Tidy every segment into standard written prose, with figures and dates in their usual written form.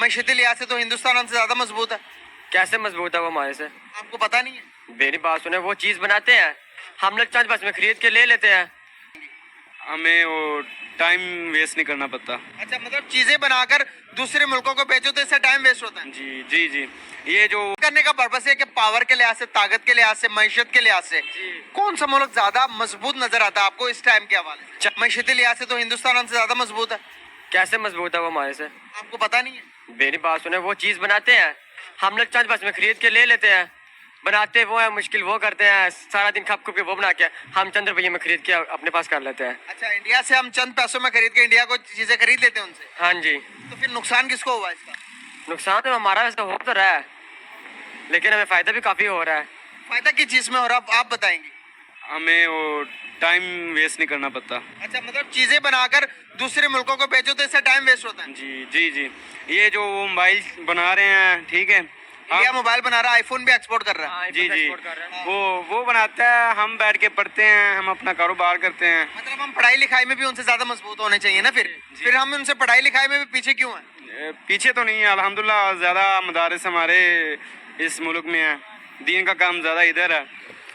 मईशती लिहाज से तो हिंदुस्तान हमसे ज्यादा मजबूत है। कैसे मजबूत है वो हमारे से? आपको पता नहीं है? मेरी बात सुने, वो चीज़ बनाते हैं, हम लोग चंद बस में खरीद के ले लेते हैं। हमें वो टाइम वेस्ट नहीं करना पड़ता। अच्छा, मतलब चीजें बनाकर दूसरे मुल्कों को बेचो तो इससे टाइम वेस्ट होता है। जी जी जी, ये जो करने का पर्पस है कि पावर के लिहाज से, ताकत के लिहाज से, मईशत के लिहाज से कौन सा मुल्क ज्यादा मजबूत नजर आता है आपको इस टाइम के हवाले से? मईशती लिहाज से तो हिंदुस्तान हमसे ज्यादा मजबूत है। कैसे मजबूत है वो हमारे से? आपको पता नहीं है? मेरी बात सुने, वो चीज़ बनाते हैं, हम लोग चंद बस में खरीद के ले लेते हैं। बनाते वो है, मुश्किल वो करते हैं, सारा दिन खप खप के वो बना के हम चंद रुपये में खरीद के अपने पास कर लेते हैं। अच्छा, इंडिया से हम चंद पैसों में खरीद के इंडिया को चीजें खरीद लेते हैं उनसे। हाँ जी। तो फिर नुकसान किसको हुआ इसका? नुकसान तो हमारा वैसे हो तो रहा है, लेकिन हमें फ़ायदा भी काफ़ी हो रहा है। फायदा किस चीज में हो रहा है आप बताएंगे? हमें वो टाइम वेस्ट नहीं करना पड़ता। अच्छा, मतलब चीजें बनाकर दूसरे मुल्कों को बेचो तो इससे टाइम वेस्ट होता है। जी जी जी, ये जो वो मोबाइल बना रहे हैं, ठीक है, इंडिया मोबाइल बना रहा है, आईफोन भी एक्सपोर्ट कर रहा है। हाँ, जी जी, export कर रहे हैं। वो बनाता है, हम बैठ के पढ़ते हैं, हम अपना कारोबार करते हैं। मतलब हम पढ़ाई लिखाई में भी उनसे ज्यादा मजबूत होने चाहिए ना। फिर हम उनसे पढ़ाई लिखाई में भी पीछे क्यों हैं? पीछे तो नहीं है, अल्हम्दुलिल्लाह ज़्यादा मदारिस हमारे इस मुल्क में है। दीन का काम ज़्यादा इधर है,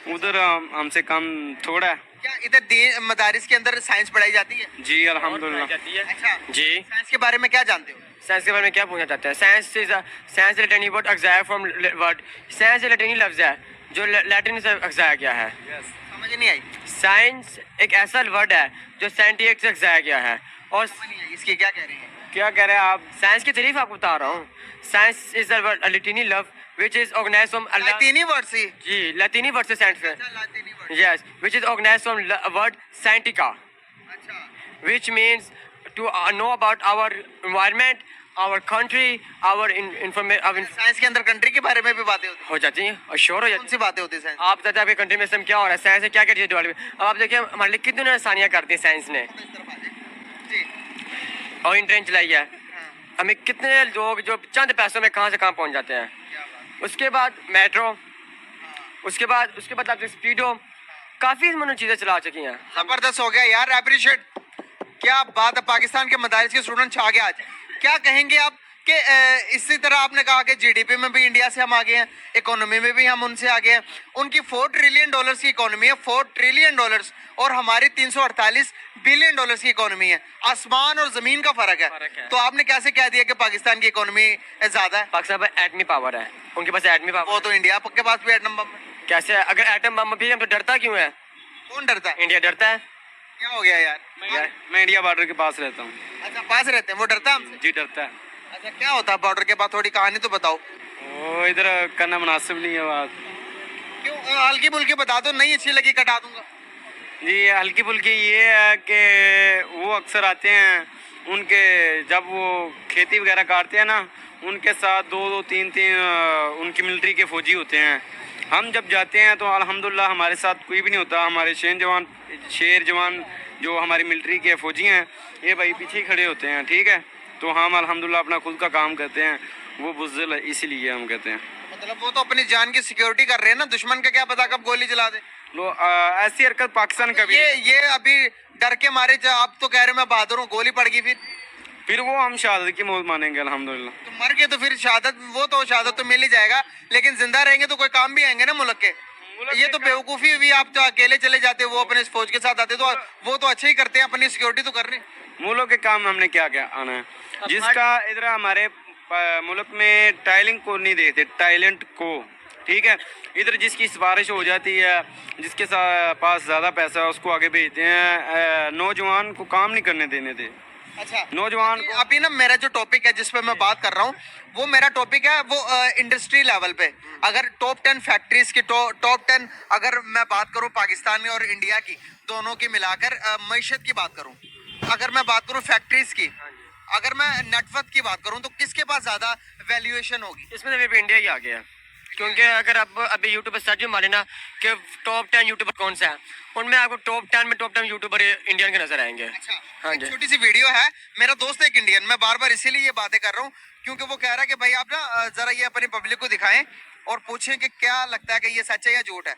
उधर हमसे काम थोड़ा है। क्या इधर मदारिस के अंदर साइंस पढ़ाई जाती है? जी अल्हम्दुलिल्लाह। जाती है। अच्छा जी। साइंस के बारे में क्या जानते हो? साइंस के बारे में क्या पूछना चाहते हैं? Science is science Latin word अग्जाया फ्रॉम वर्ड। साइंस लैटिनी लफ्ज है जो लैटिन से अग्जाया गया है। समझ नहीं आई। साइंस एक ऐसा वर्ड है जो साइंटिफिक से अग्जाया गया है। और समझ नहीं आई इसकी क्या कह रही है? क्या कह रहे हैं आप? साइंस की तारीफ आपको बता रहा हूँ। साइंस इज अ लैटिनी लव which is organized from Allah. लातीनी वर्ड से। जी, लैटिनी वर्ड से साइंस है। लातीनी word. Yes, which is organized from word scientica, अच्छा, which means to know about our environment, our country, our information science के अंदर कंट्री के बारे में भी बातें होती हो जाती हैं और श्योर हो हैं। जाती कौन हैं। सी बातें होती है साइंस? आप बताते हैं आपके कंट्री में इस टाइम क्या हो रहा है, साइंस से क्या क्या चीज़ें डेवलप। अब आप देखिए हमारे लिए कितनी आसानियाँ करती है साइंस ने, इस तरफ आ जाए। जी। और इंटरनेट चलाई है। हाँ, हमें कितने लोग जो चंद पैसों में कहाँ से कहाँ पहुँच जाते हैं। क्या बात। उसके बाद मेट्रो, उसके बाद आपके स्पीडो, काफ़ी इन्होंने चीज़ें चला चुकी हैं। जबरदस्त हो गया यार, अप्रिशिएट। क्या बात है, पाकिस्तान के मदारिस के स्टूडेंट छा गए आज। क्या कहेंगे आप कि इसी तरह आपने कहा कि जीडीपी में भी इंडिया से हम आगे हैं, इकोनॉमी में भी हम उनसे आगे हैं। उनकी $4 ट्रिलियन की इकोनॉमी है, $4 ट्रिलियन, और हमारी $348 बिलियन की इकोनॉमी है। आसमान और जमीन का फर्क फर्क है। है। तो आपने कैसे कह दिया कि पाकिस्तान की इकोनॉमी ज्यादा है? पाकिस्तान में एटमी पावर है, उनके पास एटमी पावर। वो तो इंडिया के पास भी एटम बम है। कैसे है? अगर एटम बम भी है तो डरता क्यों है? कौन डरता है? इंडिया डरता है। क्या हो गया यार? मैं इंडिया बॉर्डर के पास रहता हूँ। अच्छा, पास रहते हैं, वो डरता है हमसे? जी डरता है। अच्छा, क्या होता है बॉर्डर के बाद? थोड़ी कहानी तो बताओ। वो इधर करना मुनासिब नहीं है बात। क्यों? हल्की फुल्की बता दो, नहीं अच्छी लगी कटा दूंगा। जी हल्की फुल्की ये है कि वो अक्सर आते हैं, उनके जब वो खेती वगैरह काटते हैं ना, उनके साथ दो दो तीन तीन उनकी मिलिट्री के फौजी होते हैं। हम जब जाते हैं तो अल्हम्दुलिल्लाह हमारे साथ कोई भी नहीं होता। हमारे शेर जवान जो हमारी मिलिट्री के फौजी हैं, ये भाई पीछे ही खड़े होते हैं, ठीक है। तो हम अल्हम्दुलिल्लाह अपना खुद का काम करते हैं, वो बुज़दिल है इसीलिए हम कहते हैं। मतलब वो तो अपनी जान की सिक्योरिटी कर रहे हैं ना, दुश्मन का क्या पता कब गोली चला दे। ऐसी हरकत पाकिस्तान का भी। ये अभी डर के मारे आप तो कह रहे हो मैं बहादुर हूँ, गोली पड़ गई फिर वो हम शहादत की मौत मानेंगे अल्हम्दुलिल्लाह। तो मर गए तो फिर शहादत, वो तो शहादत तो मिल ही जाएगा, लेकिन जिंदा रहेंगे तो कोई काम भी आएंगे ना मुल्क के। ये तो बेवकूफ़ी हुई, आप तो अकेले चले जाते, वो अपने फौज के साथ आते, तो वो तो अच्छे ही करते हैं, अपनी सिक्योरिटी तो कर रहे हैं। मुल्क के काम हमने क्या क्या आना है, जिसका इधर हमारे मुल्क में टाइलिंग को नहीं देखते, टैलेंट को, ठीक है। इधर जिसकी सिफारिश हो जाती है, जिसके पास ज़्यादा पैसा है, उसको आगे भेजते हैं। नौजवान को काम नहीं करने देने दे। अच्छा, नौजवान को अभी ना मेरा जो टॉपिक है जिस पे मैं बात कर रहा हूँ, वो मेरा टॉपिक है वो इंडस्ट्री लेवल पे। अगर टॉप 10 फैक्ट्रीज की टॉप 10 अगर मैं बात करूँ पाकिस्तान में और इंडिया की दोनों की मिलाकर, मईशत की बात करूँ, अगर मैं बात करूँ फैक्ट्रीज की, अगर मैं नेटवर्थ की बात करूँ, तो किसके पास ज्यादा वैल्यूएशन होगी? इसमें तो इंडिया ही आ गया, क्योंकि अगर आप अभी यूट्यूब पर सर्च मारे ना कि टॉप 10 यूट्यूबर कौन सा है, उनमें आपको टॉप 10 यूट्यूबर इंडियन के नजर आएंगे। अच्छा, हाँ एक जी। छोटी सी वीडियो है, मेरा दोस्त एक इंडियन, मैं बार बार इसीलिए ये बातें कर रहा हूँ क्योंकि वो कह रहा है कि भाई आप ना जरा ये अपनी पब्लिक को दिखाएं और पूछें कि क्या लगता है कि ये सच है या झूठ है।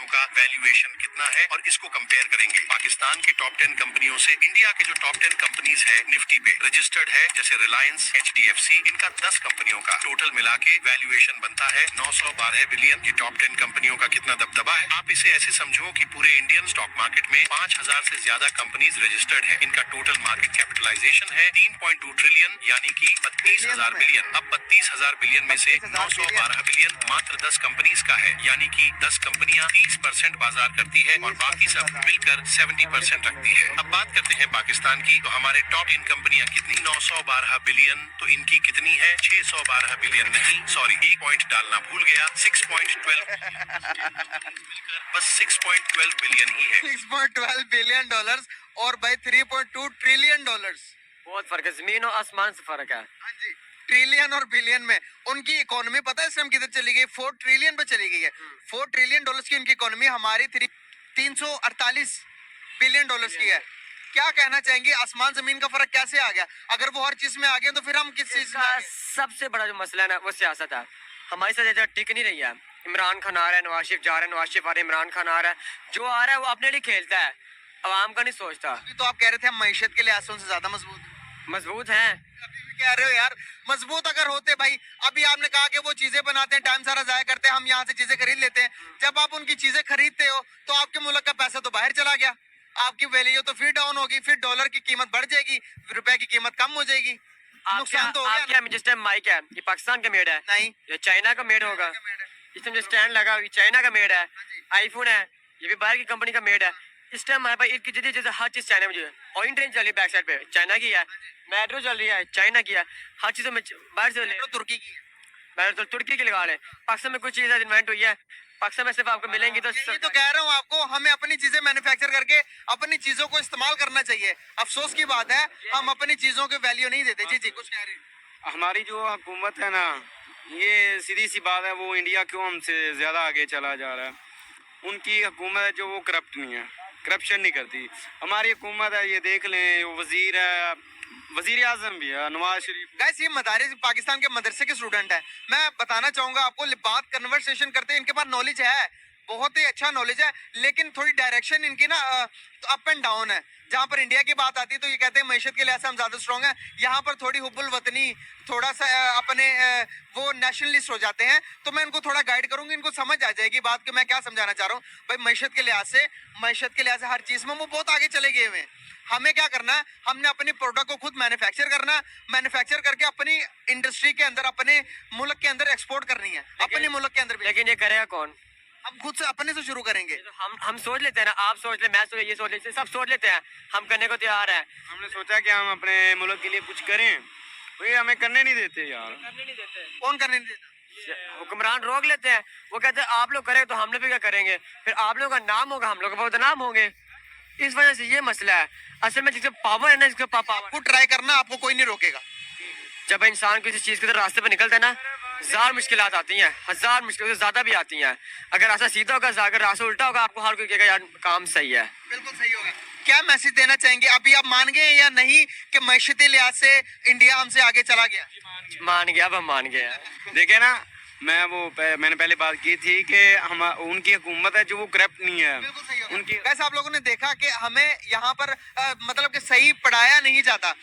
कंपनियों का वैल्यूएशन कितना है और इसको कंपेयर करेंगे। पाकिस्तान के टॉप 10 कंपनियों से इंडिया के जो टॉप 10 कंपनीज है निफ्टी पे रजिस्टर्ड है, जैसे रिलायंस, HDFC, इनका 10 कंपनियों का टोटल मिला के वैल्यूएशन बनता है 912 बिलियन। ये टॉप 10 कंपनियों का कितना दबदबा है। आप इसे ऐसे समझो कि पूरे इंडियन स्टॉक मार्केट में 5000 से ज्यादा कंपनीज रजिस्टर्ड है। इनका टोटल मार्केट कैपिटलाइजेशन है 3.2 ट्रिलियन यानी कि 32,000 बिलियन। अब 32,000 बिलियन में से 912 बिलियन मात्र 10 कंपनीज का है, यानी कि 10 कंपनियां 30% बाजार करती है और बाकी सब मिलकर 70% रखती है। अब बात करते हैं पाकिस्तान की, तो हमारे टॉप 10 कंपनियां कितनी, 912 बिलियन, तो इनकी कितनी है 612 बिलियन नहीं, सॉरी एक पॉइंट डालना भूल गया, 6.12 बस 6.12 बिलियन ही है। 6.12 बिलियन डॉलर्स और भाई 3.2 ट्रिलियन डॉलर्स। बहुत फर्क है, जमीन और आसमान से फर्क है। हाँ जी, ट्रिलियन और बिलियन में उनकी इकोनॉमी पता है इस टाइम किधर चली गई, 4 ट्रिलियन पे चली गई है। 4 ट्रिलियन डॉलर्स की उनकी इकोनॉमी, हमारी 348 बिलियन डॉलर्स की है। क्या कहना चाहेंगे, आसमान जमीन का फर्क कैसे आ गया? अगर वो हर चीज में आ गए तो फिर हम किस चीज में इसका आ गए? सबसे बड़ा जो मसला है ना वो सियासत है। हमारी साथ टिक नहीं रही है। इमरान खान आ रहा है, नवाज शरीफ जा रहा है, नवाज शरीफ आ रहा है, इमरान खान आ रहा है। जो आ रहा है वो अपने लिए खेलता है, आवाम का नहीं सोचता। अभी तो आप कह रहे थे हम मईशत के लिहाज से उनसे ज्यादा मजबूत हैं। अभी भी कह रहे हो यार, मजबूत अगर होते भाई, अभी आपने कहा कि वो चीजें बनाते हैं, टाइम सारा जाया करते हैं, हम यहाँ से चीजें खरीद लेते हैं। जब आप उनकी चीजें खरीदते हो तो आपके मुल्क का पैसा तो बाहर चला गया, आपकी वैल्यू तो फिर डाउन होगी, फिर डॉलर की कीमत बढ़ जाएगी, रुपए की कीमत कम हो जाएगी, नुकसान तो हो गया ना? जिस टाइम माइक है ये पाकिस्तान का मेड है, नहीं, ये चाइना का मेड होगा। इस टाइम जो स्टैंड लगा ये चाइना का मेड है। आईफोन है ये भी बाहर की कंपनी का मेड है। इस टाइम हमारे पास ईद की जैसे हर चीज चाइना में जो है। ऑइन ट्रेन चल रही है बैक साइड पे चाइना की है, मेट्रो चल रही है चाइना की है, हर चीज में बाहर से ले। तो तुर्की की है। मेट्रो तो तुर्की की लगा ले। पाकिस्तान में कुछ चीजें इन्वेंट हुई है, पाकिस्तान में सिर्फ आपको मिलेंगी तो यही तो कह रहा हूँ आपको, हमें अपनी चीजें मैन्युफैक्चर करके अपनी चीजों को इस्तेमाल करना चाहिए। अफसोस की बात है हम अपनी चीजों के वैल्यू नहीं देते। जी जी, कुछ कह रहे हैं? हमारी जो हुकूमत है ना, ये सीधी सी बात है, वो इंडिया क्यों हमसे ज़्यादा आगे चला जा रहा है। उनकी हुकूमत है जो वो करप्ट नहीं है, करप्शन नहीं करती। हमारी हुकूमत है, ये देख लें, वजीर है, वजीर आजम भी है नवाज शरीफ। गाइस ये मदारिस पाकिस्तान के मदरसे के स्टूडेंट है। मैं बताना चाहूंगा आपको, बात कन्वर्सेशन करते हैं, इनके पास नॉलेज है, बहुत ही अच्छा नॉलेज है, लेकिन थोड़ी डायरेक्शन इनकी ना तो अप एंड डाउन है। जहाँ पर इंडिया की बात आती है तो ये कहते हैं मैशत के लिहाज से हम ज्यादा स्ट्रॉन्ग हैं, यहाँ पर थोड़ी हुब्बुल वतनी, थोड़ा सा अपने वो नेशनलिस्ट हो जाते हैं। तो मैं इनको थोड़ा गाइड करूंगी, इनको समझ आ जाएगी बात कि मैं क्या समझाना चाह रहा हूँ। भाई मैशत के लिहाज से हर चीज में वो बहुत आगे चले गए हुए हैं। हमें क्या करना है, हमने अपनी प्रोडक्ट को खुद मैन्युफैक्चर करना, मैन्युफैक्चर करके अपनी इंडस्ट्री के अंदर, अपने मुल्क के अंदर एक्सपोर्ट करनी है, अपने मुल्क के अंदर भी। लेकिन ये करेगा कौन? हम खुद से अपने से शुरू करेंगे। तो हम सोच लेते हैं ना, आप सोच ले, मैं सोच, ये सोच ले, सब सोच लेते हैं, हम करने को तैयार है। हमने सोचा कि हम अपने मुल्क के लिए कुछ करें, वो ये हमें करने नहीं देते यार। करने नहीं देते, कौन करने नहीं देता? हुक्मरान रोक लेते हैं। वो कहते हैं आप लोग करें तो हम लोग भी क्या करेंगे, फिर आप लोगों का नाम होगा, हम लोग का बदनाम होंगे। इस वजह से ये मसला है। असल में जिसके पावर है ना, जिसके पावर, खुद ट्राई करना, आपको कोई नहीं रोकेगा। जब इंसान किसी चीज के रास्ते पर निकलता है ना, हजार मुश्किलात आती हैं, हजार मुश्किल से ज्यादा भी आती हैं। अगर रास्ता सीधा होगा, अगर रास्ता उल्टा होगा, आपको हर कोई कहेगा यार काम सही है। बिल्कुल सही होगा। क्या मैसेज देना चाहेंगे? अभी आप मान गए या नहीं कि मैशती लिहाज से इंडिया हमसे आगे चला गया? मान गया, अब हम मान गए हैं। देखे ना, मैंने पहले बात की थी कि हम उनकी हुकूमत है जो वो करप्ट नहीं है। बिल्कुल सही होगा। उनकी वैसे आप लोगों ने देखा कि हमें यहाँ पर मतलब कि सही पढ़ाया नहीं जाता।